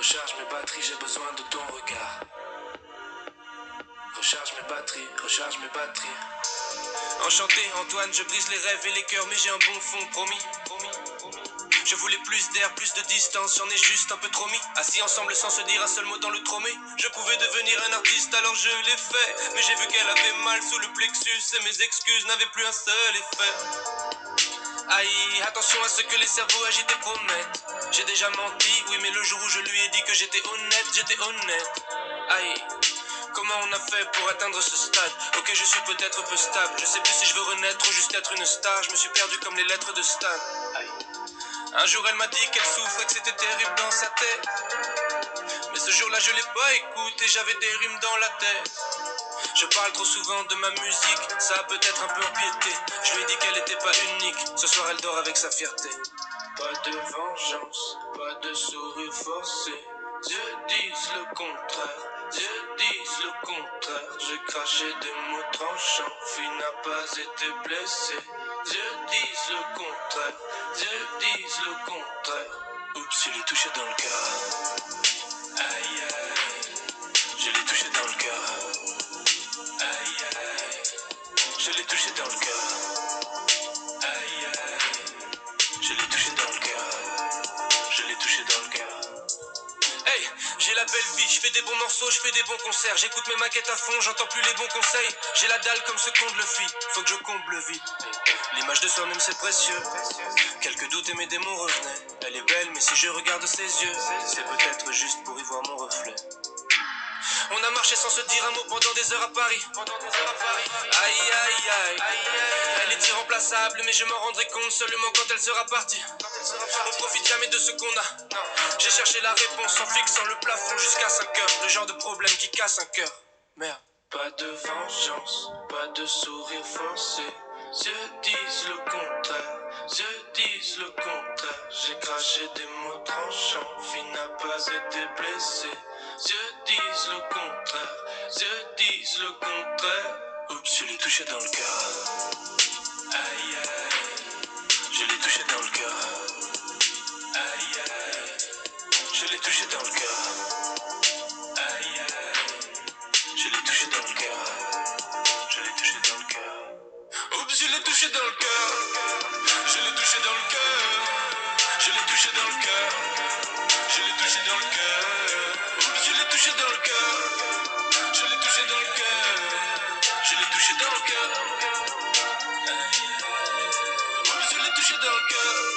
Recharge mes batteries, j'ai besoin de ton regard. Recharge mes batteries, recharge mes batteries. Enchanté Antoine, je brise les rêves et les cœurs, mais j'ai un bon fond, promis. Je voulais plus d'air, plus de distance, j'en ai juste un peu trop mis. Assis ensemble sans se dire un seul mot dans le tromé. Je pouvais devenir un artiste alors je l'ai fait. Mais j'ai vu qu'elle avait mal sous le plexus et mes excuses n'avaient plus un seul effet. Aïe, attention à ce que les cerveaux agités promettent. J'ai déjà menti, oui mais le jour où je lui ai dit que j'étais honnête. Aïe, comment on a fait pour atteindre ce stade? Ok, je suis peut-être peu stable, je sais plus si je veux renaître ou juste être une star. Je me suis perdu comme les lettres de Stan. Aïe. Un jour elle m'a dit qu'elle souffrait, que c'était terrible dans sa tête. Mais ce jour-là je l'ai pas écouté, j'avais des rimes dans la tête. Je parle trop souvent de ma musique, ça a peut-être un peu empiété. Je lui ai dit qu'elle était pas unique, ce soir elle dort avec sa fierté. Pas de vengeance, pas de sourire forcé. Dieu dise le contraire, Dieu dise le contraire. J'ai craché des mots tranchants, fille n'a pas été blessée. Dieu dise le contraire, Dieu dise le contraire. Oups, je l'ai touché dans le cœur. Aïe aïe, je l'ai touché dans le cœur. Aïe aïe, je l'ai touché dans le cœur. Aïe aïe, je l'ai touché dans le cœur. Je l'ai touché dans le cœur. Hey, j'ai la belle vie, je fais des bons morceaux, je fais des bons concerts. J'écoute mes maquettes à fond, j'entends plus les bons conseils. J'ai la dalle comme ce comble le fit, faut que je comble vite. L'image de soi-même c'est précieux. Quelques doutes et mes démons revenaient. Elle est belle mais si je regarde ses yeux, c'est peut-être juste pour y voir mon reflet. On a marché sans se dire un mot pendant des heures à Paris. Aïe aïe aïe, elle est irremplaçable mais je m'en rendrai compte seulement quand elle sera partie. On profite jamais de ce qu'on a. J'ai cherché la réponse en fixant le plafond jusqu'à 5 heures. Le genre de problème qui casse un cœur. Merde. Pas de vengeance, pas de sourire forcé. Dieu dise le contraire, Dieu dise le contraire. J'ai craché des mots tranchants, fille n'a pas été blessée. Dieu dise le contraire, Dieu dise le contraire. Oups, je l'ai touché dans le cœur. Aïe aïe, je l'ai touché dans le cœur. Aïe aïe, je l'ai touché dans le cœur. Aïe aïe, je l'ai touché dans le cœur. Je l'ai touché dans le cœur. Oups, je l'ai touché dans le cœur. Je l'ai touché dans le cœur. Je l'ai touché dans le cœur. Je l'ai touché dans le cœur. Oups, je l'ai touché dans le cœur. Je l'ai touché dans le cœur. Je l'ai touché dans le cœur. Oups, je l'ai touché dans le cœur.